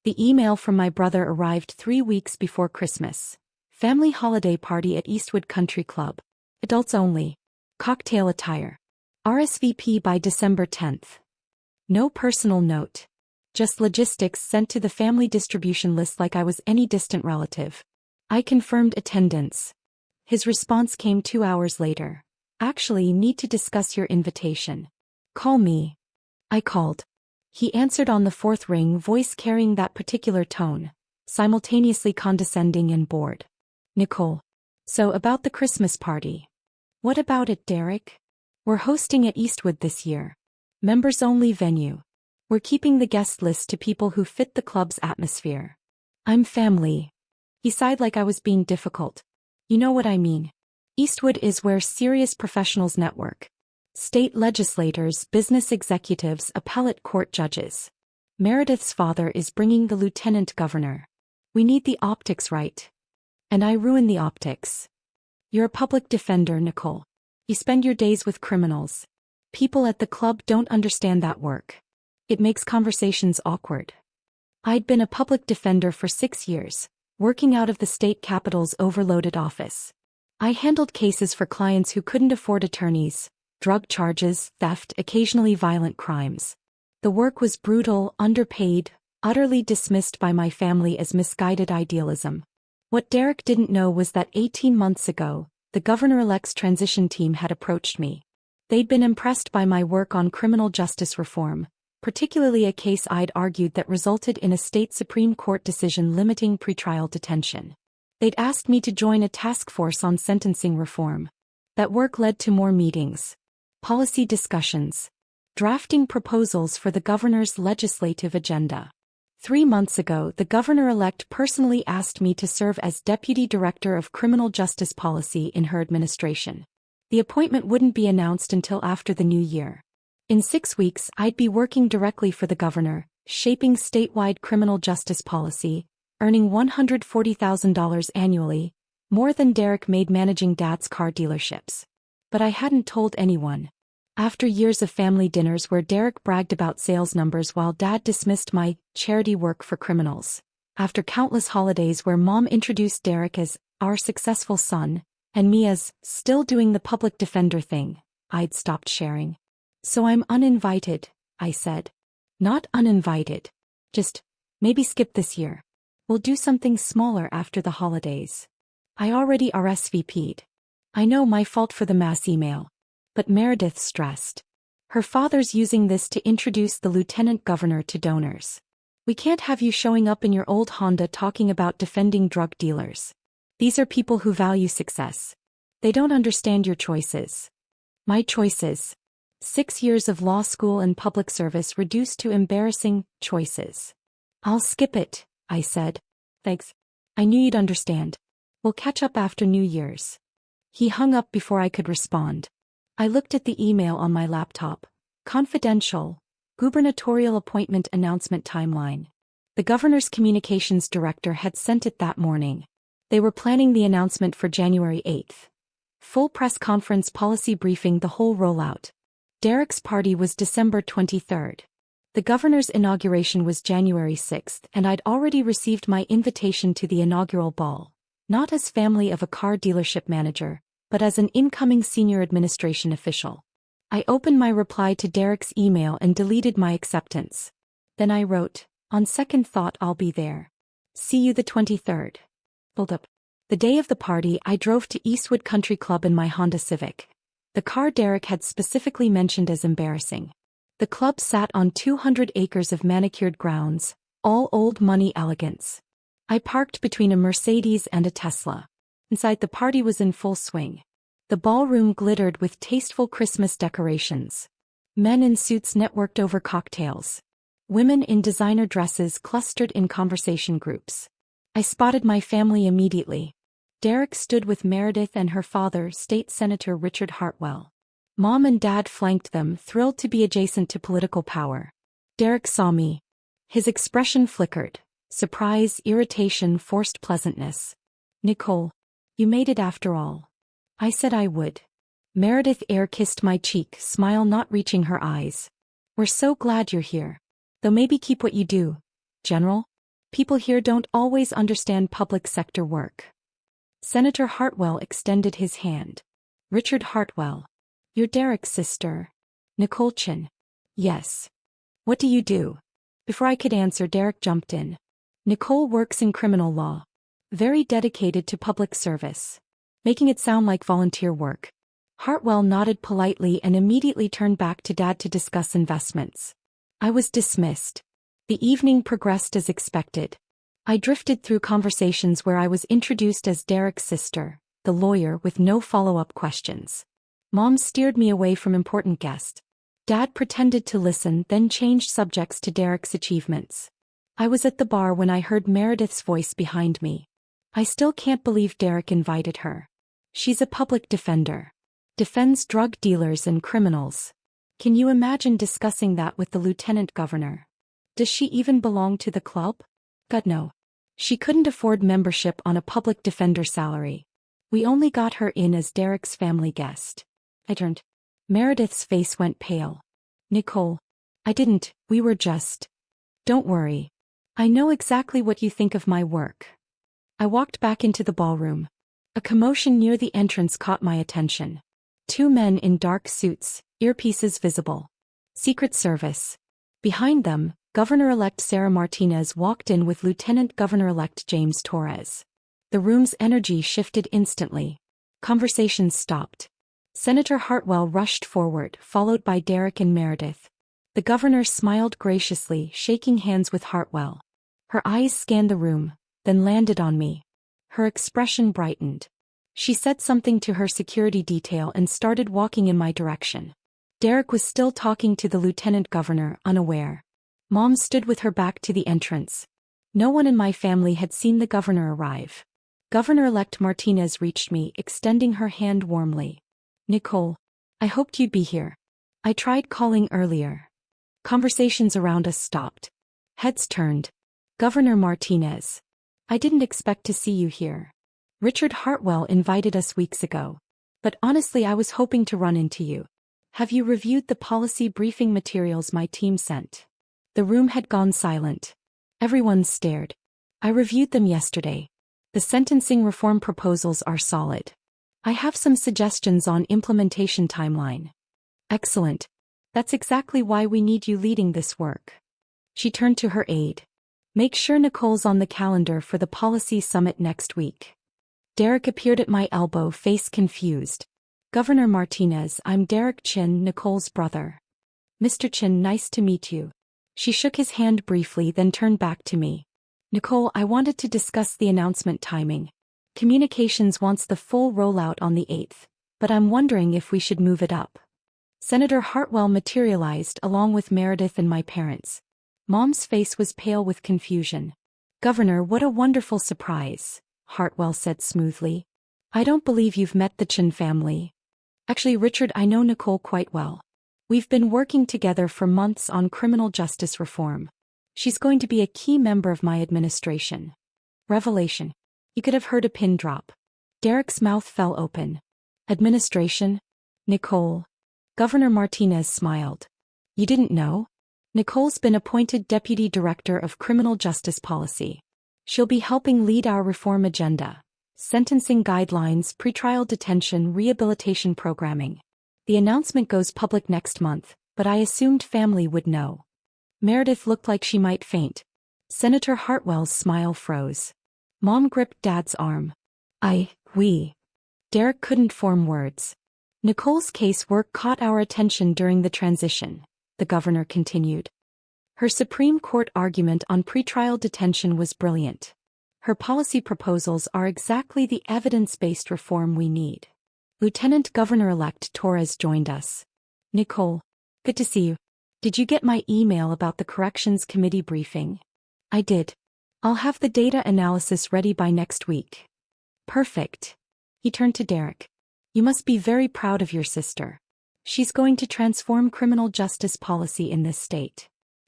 The email from my brother arrived 3 weeks before Christmas. Family holiday party at Eastwood Country Club. Adults only. Cocktail attire. RSVP by December 10th. No personal note. Just logistics sent to the family distribution list like I was any distant relative. I confirmed attendance. His response came 2 hours later. Actually, need to discuss your invitation. Call me. I called. He answered on the fourth ring, voice carrying that particular tone, simultaneously condescending and bored. Nicole. So about the Christmas party. What about it, Derek? We're hosting at Eastwood this year. Members-only venue. We're keeping the guest list to people who fit the club's atmosphere. I'm family. He sighed like I was being difficult. You know what I mean. Eastwood is where serious professionals network. State legislators, business executives, appellate court judges. Meredith's father is bringing the lieutenant governor. We need the optics right. And I ruin the optics. You're a public defender, Nicole. You spend your days with criminals. People at the club don't understand that work. It makes conversations awkward. I'd been a public defender for 6 years, working out of the state capitol's overloaded office. I handled cases for clients who couldn't afford attorneys, drug charges, theft, occasionally violent crimes. The work was brutal, underpaid, utterly dismissed by my family as misguided idealism. What Derek didn't know was that 18 months ago, the governor-elect's transition team had approached me. They'd been impressed by my work on criminal justice reform, particularly a case I'd argued that resulted in a state Supreme Court decision limiting pretrial detention. They'd asked me to join a task force on sentencing reform. That work led to more meetings, policy discussions, drafting proposals for the governor's legislative agenda. 3 months ago, the governor-elect personally asked me to serve as Deputy Director of Criminal Justice Policy in her administration. The appointment wouldn't be announced until after the new year. In 6 weeks, I'd be working directly for the governor, shaping statewide criminal justice policy, earning $140,000 annually, more than Derek made managing Dad's car dealerships. But I hadn't told anyone. After years of family dinners where Derek bragged about sales numbers while Dad dismissed my charity work for criminals. After countless holidays where Mom introduced Derek as our successful son, and me as still doing the public defender thing, I'd stopped sharing. So I'm uninvited, I said. Not uninvited. Just, maybe skip this year. We'll do something smaller after the holidays. I already RSVP'd. I know, my fault for the mass email. But Meredith stressed. Her father's using this to introduce the lieutenant governor to donors. We can't have you showing up in your old Honda talking about defending drug dealers. These are people who value success. They don't understand your choices. My choices. 6 years of law school and public service reduced to embarrassing choices. I'll skip it, I said. Thanks. I knew you'd understand. We'll catch up after New Year's. He hung up before I could respond. I looked at the email on my laptop. Confidential. Gubernatorial appointment announcement timeline. The governor's communications director had sent it that morning. They were planning the announcement for January 8th. Full press conference, policy briefing, the whole rollout. Derek's party was December 23rd. The governor's inauguration was January 6th, and I'd already received my invitation to the inaugural ball, not as family of a car dealership manager, but as an incoming senior administration official. I opened my reply to Derek's email and deleted my acceptance. Then I wrote, on second thought, I'll be there. See you the 23rd. Hold up. The day of the party, I drove to Eastwood Country Club in my Honda Civic. The car Derek had specifically mentioned as embarrassing. The club sat on 200 acres of manicured grounds, all old money elegance. I parked between a Mercedes and a Tesla. Inside, the party was in full swing. The ballroom glittered with tasteful Christmas decorations. Men in suits networked over cocktails. Women in designer dresses clustered in conversation groups. I spotted my family immediately. Derek stood with Meredith and her father, State Senator Richard Hartwell. Mom and Dad flanked them, thrilled to be adjacent to political power. Derek saw me. His expression flickered. Surprise, irritation, forced pleasantness. Nicole. You made it after all. I said I would. Meredith air-kissed my cheek, smile not reaching her eyes. We're so glad you're here. Though maybe keep what you do, General. People here don't always understand public sector work. Senator Hartwell extended his hand. Richard Hartwell. You're Derek's sister. Nicole Chin. Yes. What do you do? Before I could answer, Derek jumped in. Nicole works in criminal law. Very dedicated to public service. Making it sound like volunteer work. Hartwell nodded politely and immediately turned back to Dad to discuss investments. I was dismissed. The evening progressed as expected. I drifted through conversations where I was introduced as Derek's sister, the lawyer, with no follow-up questions. Mom steered me away from important guests. Dad pretended to listen, then changed subjects to Derek's achievements. I was at the bar when I heard Meredith's voice behind me. I still can't believe Derek invited her. She's a public defender. Defends drug dealers and criminals. Can you imagine discussing that with the lieutenant governor? Does she even belong to the club? God no. She couldn't afford membership on a public defender salary. We only got her in as Derek's family guest. I turned. Meredith's face went pale. Nicole. I didn't, we were just. Don't worry. I know exactly what you think of my work. I walked back into the ballroom. A commotion near the entrance caught my attention. Two men in dark suits, earpieces visible. Secret Service. Behind them, Governor-elect Sarah Martinez walked in with Lieutenant Governor-elect James Torres. The room's energy shifted instantly. Conversations stopped. Senator Hartwell rushed forward, followed by Derek and Meredith. The governor smiled graciously, shaking hands with Hartwell. Her eyes scanned the room, then landed on me. Her expression brightened. She said something to her security detail and started walking in my direction. Derek was still talking to the lieutenant governor, unaware. Mom stood with her back to the entrance. No one in my family had seen the governor arrive. Governor-elect Martinez reached me, extending her hand warmly. Nicole. I hoped you'd be here. I tried calling earlier. Conversations around us stopped. Heads turned. Governor Martinez. I didn't expect to see you here. Richard Hartwell invited us weeks ago. But honestly, I was hoping to run into you. Have you reviewed the policy briefing materials my team sent? The room had gone silent. Everyone stared. I reviewed them yesterday. The sentencing reform proposals are solid. I have some suggestions on implementation timeline. Excellent. That's exactly why we need you leading this work. She turned to her aide. Make sure Nicole's on the calendar for the policy summit next week. Derek appeared at my elbow, face confused. Governor Martinez, I'm Derek Chin, Nicole's brother. Mr. Chin, nice to meet you. She shook his hand briefly, then turned back to me. Nicole, I wanted to discuss the announcement timing. Communications wants the full rollout on the 8th, but I'm wondering if we should move it up. Senator Hartwell materialized along with Meredith and my parents. Mom's face was pale with confusion. Governor, what a wonderful surprise, Hartwell said smoothly. I don't believe you've met the Chin family. Actually, Richard, I know Nicole quite well. We've been working together for months on criminal justice reform. She's going to be a key member of my administration. Revelation. You could have heard a pin drop. Derek's mouth fell open. Administration? Nicole. Governor Martinez smiled. You didn't know? Nicole's been appointed Deputy Director of Criminal Justice Policy. She'll be helping lead our reform agenda. Sentencing guidelines, pretrial detention, rehabilitation programming. The announcement goes public next month, but I assumed family would know. Meredith looked like she might faint. Senator Hartwell's smile froze. Mom gripped Dad's arm. We. Derek couldn't form words. Nicole's casework caught our attention during the transition, the governor continued. Her Supreme Court argument on pretrial detention was brilliant. Her policy proposals are exactly the evidence-based reform we need. Lieutenant Governor-elect Torres joined us. Nicole. Good to see you. Did you get my email about the Corrections Committee briefing? I did. I'll have the data analysis ready by next week. Perfect. He turned to Derek. You must be very proud of your sister. She's going to transform criminal justice policy in this state.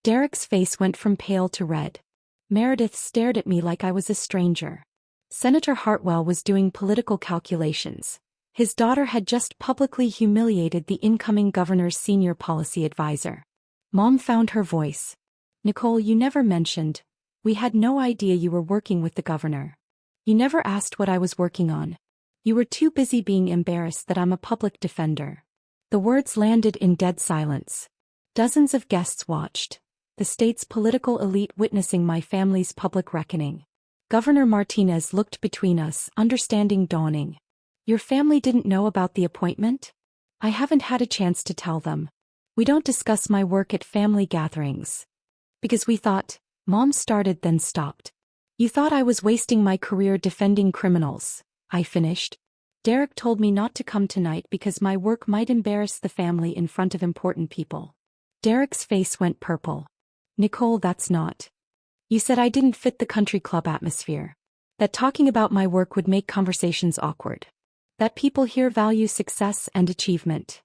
Derek's face went from pale to red. Meredith stared at me like I was a stranger. Senator Hartwell was doing political calculations. His daughter had just publicly humiliated the incoming governor's senior policy advisor. Mom found her voice. Nicole, you never mentioned, We had no idea you were working with the governor. You never asked what I was working on. You were too busy being embarrassed that I'm a public defender." The words landed in dead silence. Dozens of guests watched, the state's political elite witnessing my family's public reckoning. Governor Martinez looked between us, understanding dawning. "Your family didn't know about the appointment?" "I haven't had a chance to tell them. We don't discuss my work at family gatherings. Because we thought," Mom started then stopped. "You thought I was wasting my career defending criminals," I finished. "Derek told me not to come tonight because my work might embarrass the family in front of important people." Derek's face went purple. "Nicole, that's not. You said I didn't fit the country club atmosphere. That talking about my work would make conversations awkward. That people here value success and achievement."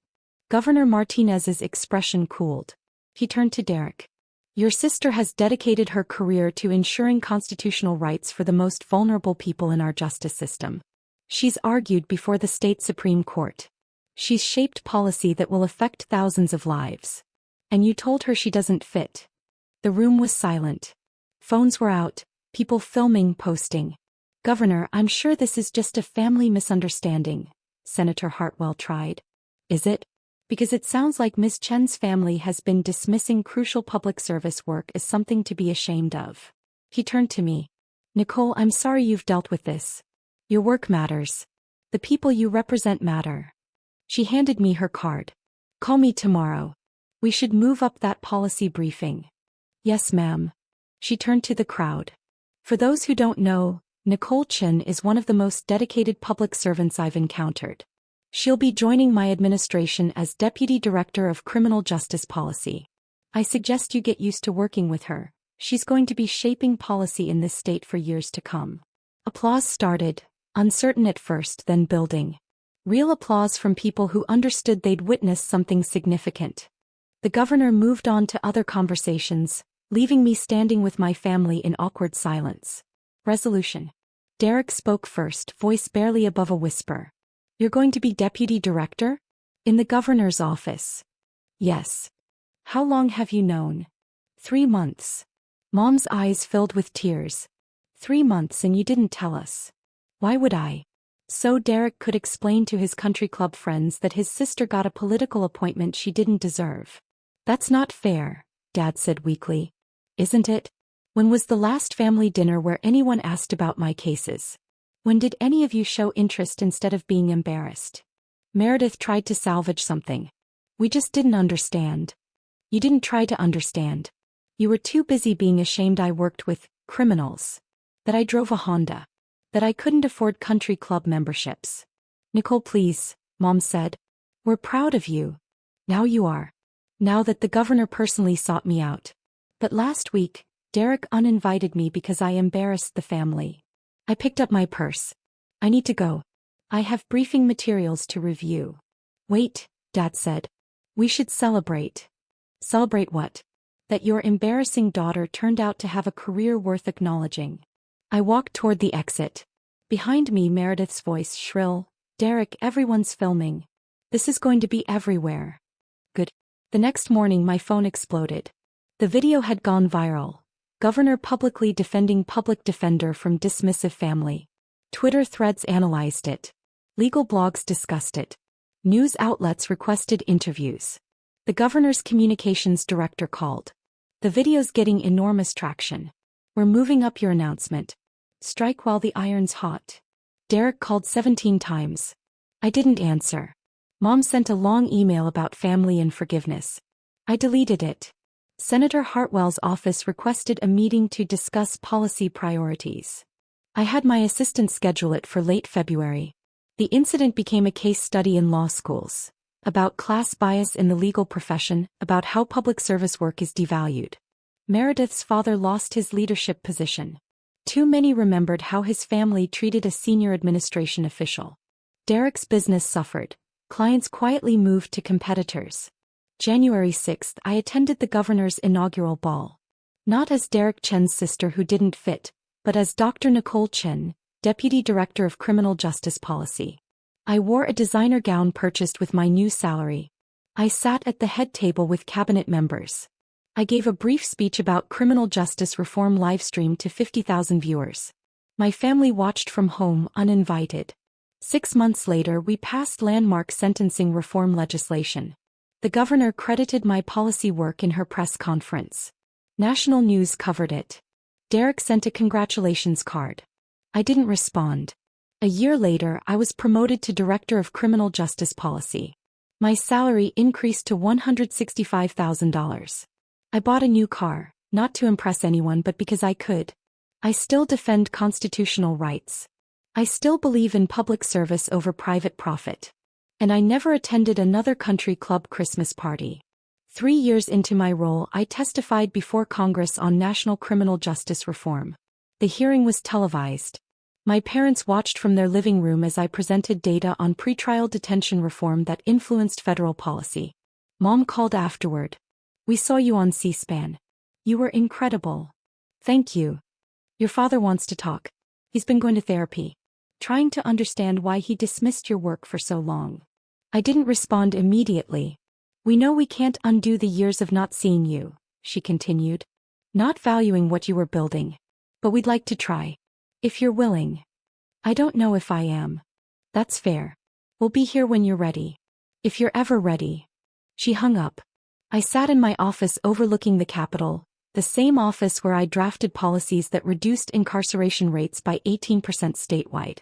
Governor Martinez's expression cooled. He turned to Derek. "Your sister has dedicated her career to ensuring constitutional rights for the most vulnerable people in our justice system. She's argued before the state Supreme Court. She's shaped policy that will affect thousands of lives. And you told her she doesn't fit." The room was silent. Phones were out, people filming, posting. "Governor, I'm sure this is just a family misunderstanding," Senator Hartwell tried. "Is it? Because it sounds like Ms. Chen's family has been dismissing crucial public service work as something to be ashamed of." He turned to me. "Nicole, I'm sorry you've dealt with this. Your work matters. The people you represent matter." She handed me her card. "Call me tomorrow. We should move up that policy briefing." "Yes, ma'am." She turned to the crowd. "For those who don't know, Nicole Chen is one of the most dedicated public servants I've encountered. She'll be joining my administration as Deputy Director of Criminal Justice Policy. I suggest you get used to working with her. She's going to be shaping policy in this state for years to come." Applause started, uncertain at first, then building. Real applause from people who understood they'd witnessed something significant. The governor moved on to other conversations, leaving me standing with my family in awkward silence. Resolution. Derek spoke first, voice barely above a whisper. "You're going to be deputy director? In the governor's office?" "Yes." "How long have you known?" 3 months. Mom's eyes filled with tears. 3 months and you didn't tell us." "Why would I?" So Derek could explain to his country club friends that his sister got a political appointment she didn't deserve. "That's not fair," Dad said weakly. "Isn't it? When was the last family dinner where anyone asked about my cases? When did any of you show interest instead of being embarrassed?" Meredith tried to salvage something. "We just didn't understand." "You didn't try to understand. You were too busy being ashamed I worked with criminals. That I drove a Honda. That I couldn't afford country club memberships." "Nicole, please," Mom said. "We're proud of you. Now you are. Now that the governor personally sought me out. But last week, Derek uninvited me because I embarrassed the family." I picked up my purse. "I need to go. I have briefing materials to review." "Wait," Dad said. "We should celebrate." "Celebrate what?" "That your embarrassing daughter turned out to have a career worth acknowledging." I walked toward the exit. Behind me, Meredith's voice shrill. "Derek, everyone's filming. This is going to be everywhere." Good. The next morning my phone exploded. The video had gone viral. Governor publicly defending public defender from dismissive family. Twitter threads analyzed it. Legal blogs discussed it. News outlets requested interviews. The governor's communications director called. "The video's getting enormous traction. We're moving up your announcement. Strike while the iron's hot." Derek called 17 times. I didn't answer. Mom sent a long email about family and forgiveness. I deleted it. Senator Hartwell's office requested a meeting to discuss policy priorities. I had my assistant schedule it for late February. The incident became a case study in law schools. About class bias in the legal profession, about how public service work is devalued. Meredith's father lost his leadership position. Too many remembered how his family treated a senior administration official. Derek's business suffered. Clients quietly moved to competitors. January 6th, I attended the governor's inaugural ball. Not as Derek Chen's sister who didn't fit, but as Dr. Nicole Chen, Deputy Director of Criminal Justice Policy. I wore a designer gown purchased with my new salary. I sat at the head table with cabinet members. I gave a brief speech about criminal justice reform livestreamed to 50,000 viewers. My family watched from home uninvited. 6 months later, we passed landmark sentencing reform legislation. The governor credited my policy work in her press conference. National news covered it. Derek sent a congratulations card. I didn't respond. A year later, I was promoted to Director of Criminal Justice Policy. My salary increased to $165,000. I bought a new car, not to impress anyone but because I could. I still defend constitutional rights. I still believe in public service over private profit. And I never attended another country club Christmas party. 3 years into my role, I testified before Congress on national criminal justice reform. The hearing was televised. My parents watched from their living room as I presented data on pretrial detention reform that influenced federal policy. Mom called afterward. "We saw you on C-SPAN. You were incredible. Thank you. Your father wants to talk. He's been going to therapy. Trying to understand why he dismissed your work for so long." I didn't respond immediately. "We know we can't undo the years of not seeing you," she continued. "Not valuing what you were building. But we'd like to try. If you're willing." "I don't know if I am." "That's fair. We'll be here when you're ready. If you're ever ready." She hung up. I sat in my office overlooking the Capitol, the same office where I drafted policies that reduced incarceration rates by 18% statewide.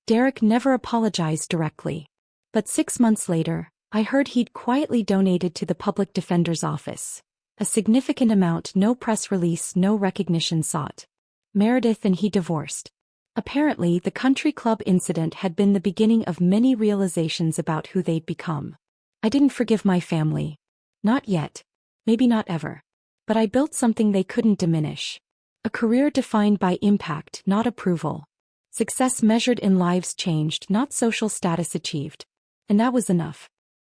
Derek never apologized directly. But 6 months later, I heard he'd quietly donated to the public defender's office. A significant amount, no press release, no recognition sought. Meredith and he divorced. Apparently, the country club incident had been the beginning of many realizations about who they'd become. I didn't forgive my family. Not yet. Maybe not ever. But I built something they couldn't diminish. A career defined by impact, not approval. Success measured in lives changed, not social status achieved. And that was enough.